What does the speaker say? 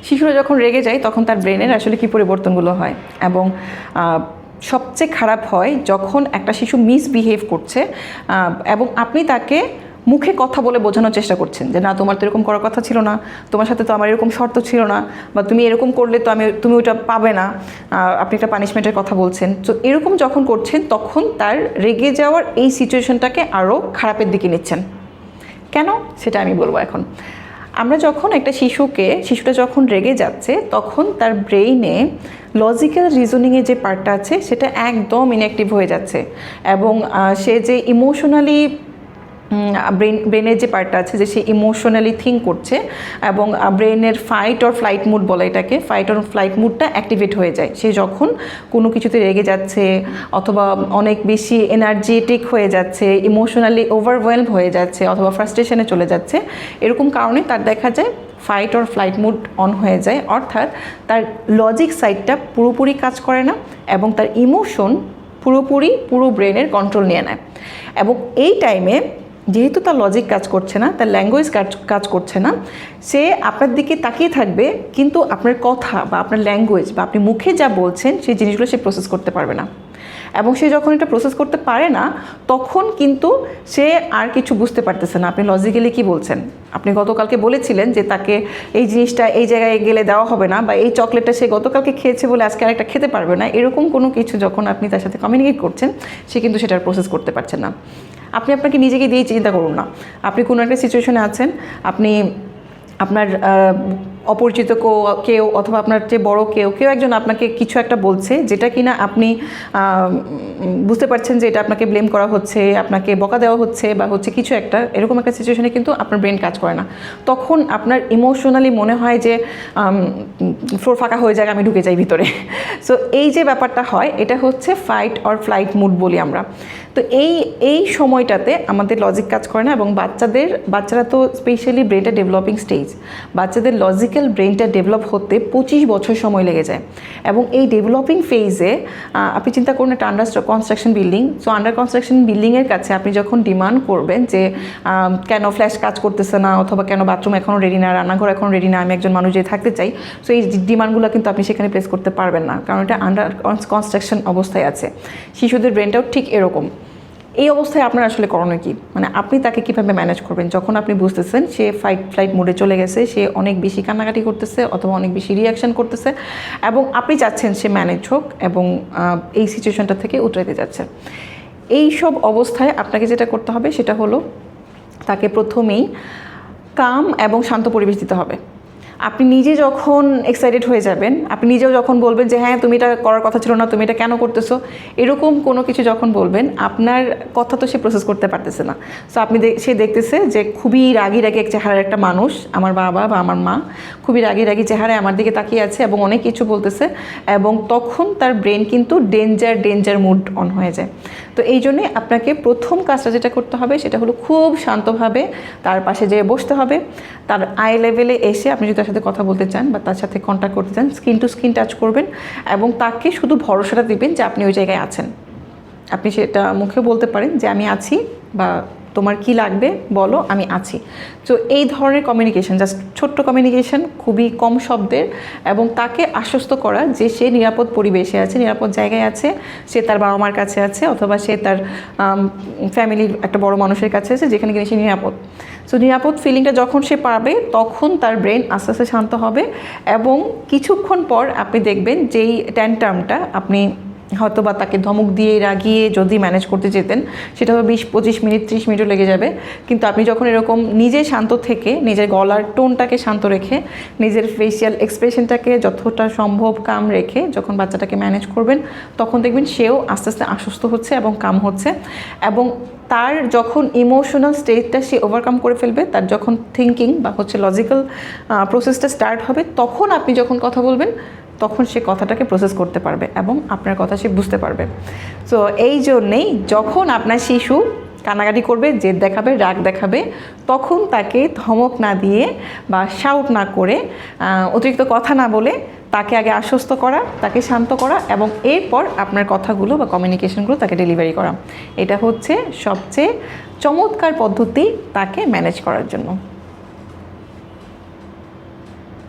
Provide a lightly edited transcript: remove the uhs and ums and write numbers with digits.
শিশুরা যখন রেগে যায় তখন তার ব্রেনের আসলে কী পরিবর্তনগুলো হয়, এবং সবচেয়ে খারাপ হয় যখন একটা শিশু মিসবিহেভ করছে এবং আপনি তাকে মুখে কথা বলে বোঝানোর চেষ্টা করছেন যে না, তোমার তো এরকম করার কথা ছিল না, তোমার সাথে তো আমার এরকম শর্ত ছিল না, বা তুমি এরকম করলে তো তুমি ওটা পাবে না, আপনি একটা পানিশমেন্টের কথা বলছেন। তো এরকম যখন করছেন তখন তার রেগে যাওয়ার এই সিচুয়েশনটাকে আরও খারাপের দিকে নিচ্ছেন। কেন সেটা আমি বলবো এখন। আমরা যখন একটা শিশুটা যখন রেগে যাচ্ছে তখন তার ব্রেইনে লজিক্যাল রিজনিংয়ের যে পার্টটা আছে সেটা একদম ইনঅ্যাক্টিভ হয়ে যাচ্ছে, এবং সে যে ইমোশনালি ব্রেনের যে পার্টটা আছে যে সে ইমোশনালি থিঙ্ক করছে, এবং ব্রেনের ফাইট অর ফ্লাইট মুড বলে এটাকে, ফাইট অর ফ্লাইট মুডটা অ্যাক্টিভেট হয়ে যায়। সে যখন কোনো কিছুতে রেগে যাচ্ছে অথবা অনেক বেশি এনার্জেটিক হয়ে যাচ্ছে, ইমোশনালি ওভারওয়েলম হয়ে যাচ্ছে অথবা ফ্রাস্ট্রেশনে চলে যাচ্ছে, এরকম কারণে তার দেখা যায় fight or flight mood on হয়ে যায়, অর্থাৎ তার লজিক সাইডটা পুরোপুরি কাজ করে না এবং তার ইমোশন পুরো ব্রেনের কন্ট্রোল নিয়ে নেয়। এবং এই টাইমে যেহেতু তার লজিক কাজ করছে না, তার ল্যাঙ্গুয়েজ কাজ করছে না, সে আপনার দিকে তাকিয়ে থাকবে, কিন্তু আপনার কথা বা আপনার ল্যাঙ্গুয়েজ বা আপনি মুখে যা বলছেন সেই জিনিসগুলো সে প্রসেস করতে পারবে না। এবং সে যখন এটা প্রসেস করতে পারে না তখন কিন্তু সে আর কিছু বুঝতে পারতেছে না আপনি লজিক্যালি কী বলছেন। আপনি গতকালকে বলেছিলেন যে তাকে এই জিনিসটা এই জায়গায় গেলে দেওয়া হবে না, বা এই চকলেটটা সে গতকালকে খেয়েছে বলে আজকে আরেকটা খেতে পারবে না, এরকম কোনো কিছু যখন আপনি তার সাথে কমিউনিকেট করছেন সে কিন্তু সেটার প্রসেস করতে পারছেন না। আপনি আপনাকে নিজেকে দিয়ে চিন্তা করুন না, আপনি কোনো একটা সিচুয়েশনে আছেন, আপনি আপনার অপরিচিত কেউ অথবা আপনার চেয়ে বড় কেউ একজন আপনাকে কিছু একটা বলছে যেটা কিনা আপনি বুঝতে পারছেন যে এটা আপনাকে ব্লেম করা হচ্ছে, আপনাকে বকা দেওয়া হচ্ছে বা হচ্ছে কিছু একটা, এরকম একটা সিচুয়েশনে কিন্তু আপনার ব্রেন কাজ করে না। তখন আপনার ইমোশনালি মনে হয় যে ফ্লোর ফাঁকা হয়ে যায়, আমি ঢুকে যাই ভিতরে। সো এই যে ব্যাপারটা হয় এটা হচ্ছে ফাইট অর ফ্লাইট মুড বলি আমরা। তো এই সময়টাতে আমাদের লজিক কাজ করে না, এবং বাচ্চারা তো স্পেশালি ব্রেনটা ডেভেলপিং স্টেজ, বাচ্চাদের লজিক্যাল ব্রেনটা ডেভেলপ হতে 25 বছর সময় লেগে যায়। এবং এই ডেভেলপিং ফেজে আপনি চিন্তা করুন একটা under construction building, so under construction বিল্ডিংয়ের কাছে আপনি যখন ডিমান্ড করবেন যে কেন ফ্ল্যাশ কাজ করতেছে না, অথবা কেন বাথরুম এখনও রেডি না, রান্নাঘর এখনও রেডি না, আমি একজন মানুষ যে থাকতে চাই, সো এই ডিমান্ডগুলো কিন্তু আপনি সেখানে প্লেস করতে পারবেন না, কারণ এটা আন্ডার কনস্ট্রাকশন অবস্থায় আছে। শিশুদের ব্রেনটাও ঠিক এরকম। এই অবস্থায় আপনার আসলে করণীয় কী, মানে আপনি তাকে কীভাবে ম্যানেজ করবেন যখন আপনি বুঝতেছেন সে ফ্লাইট মোডে চলে গেছে, সে অনেক বেশি কান্নাকাটি করতেছে অথবা অনেক বেশি রিয়াকশান করতেছে, এবং আপনি চাচ্ছেন সে ম্যানেজ হোক এবং এই সিচুয়েশনটা থেকে উতরাইতে যাচ্ছে। এই সব অবস্থায় আপনাকে যেটা করতে হবে সেটা হলো তাকে প্রথমেই কাম এবং শান্ত পরিবেশ দিতে হবে। আপনি নিজে যখন এক্সাইটেড হয়ে যাবেন, আপনি নিজেও যখন বলবেন যে হ্যাঁ তুমি এটা করার কথা ছিল না, তুমি এটা কেন করতেছো, এরকম কোনো কিছু যখন বলবেন, আপনার কথা তো সে প্রসেস করতে পারতেছে না। সো সে দেখতেছে যে খুবই রাগি এক চেহারার একটা মানুষ, আমার বাবা বা আমার মা খুবই রাগি চেহারায় আমার দিকে তাকিয়ে আছে এবং অনেক কিছু বলতেছে, এবং তখন তার ব্রেন কিন্তু ডেঞ্জার মুড অন হয়ে যায়। তো এই জন্যে আপনাকে প্রথম কাজটা যেটা করতে হবে সেটা হলো খুব শান্তভাবে তার পাশে যেয়ে বসতে হবে, তার আই লেভেলে এসে আপনি যদি তার সাথে কথা বলতে চান বা তার সাথে কন্ট্যাক্ট করতে চান, স্কিন টু স্কিন টাচ করবেন এবং তাকে শুধু ভরসাটা দিবেন যে আপনি ওই জায়গায় আছেন। আপনি সেটা মুখে বলতে পারেন যে আমি আছি, বা তোমার কি লাগবে বলো, আমি আছি। তো এই ধরনের কমিউনিকেশন, জাস্ট ছোট্ট কমিউনিকেশন, খুবই কম শব্দের, এবং তাকে আশ্বস্ত করা যে সে নিরাপদ পরিবেশে আছে, নিরাপদ জায়গায় আছে, সে তার বাবা মার কাছে আছে অথবা সে তার ফ্যামিলির একটা বড় মানুষের কাছে আছে যেখানে কিনে সে নিরাপদ। সো নিরাপদ ফিলিংটা যখন সে পাবে তখন তার ব্রেন আস্তে আস্তে শান্ত হবে, এবং কিছুক্ষণ পর আপনি দেখবেন যেই ট্যান্ট্রামটা আপনি হয়তো বা তাকে ধমক দিয়ে রাগিয়ে যদি ম্যানেজ করতে যেতেন সেটা হবে 20-25 মিনিট 30 মিনিটও লেগে যাবে, কিন্তু আপনি যখন এরকম নিজে শান্ত থেকে নিজের গলার টোনটাকে শান্ত রেখে নিজের ফেসিয়াল এক্সপ্রেশনটাকে যতটা সম্ভব কাম রেখে যখন বাচ্চাটাকে ম্যানেজ করবেন তখন দেখবেন সেও আস্তে আস্তে আশ্বস্ত হচ্ছে এবং কাম হচ্ছে, এবং তার যখন ইমোশনাল স্টেটটা সে ওভারকাম করে ফেলবে, তার যখন থিঙ্কিং বা হচ্ছে লজিক্যাল প্রসেসটা স্টার্ট হবে, তখন আপনি যখন কথা বলবেন তখন সে কথাটাকে প্রসেস করতে পারবে এবং আপনার কথা সে বুঝতে পারবে। সো এই জন্যেই যখন আপনার শিশু কান্নাকাটি করবে, জেদ দেখাবে, রাগ দেখাবে, তখন তাকে ধমক না দিয়ে বা শাউট না করে, অতিরিক্ত কথা না বলে তাকে আগে আশ্বস্ত করা, তাকে শান্ত করা, এবং এরপর আপনার কথাগুলো বা কমিউনিকেশনগুলো তাকে ডেলিভারি করা। এটা হচ্ছে সবচেয়ে চমৎকার পদ্ধতি তাকে ম্যানেজ করার জন্য।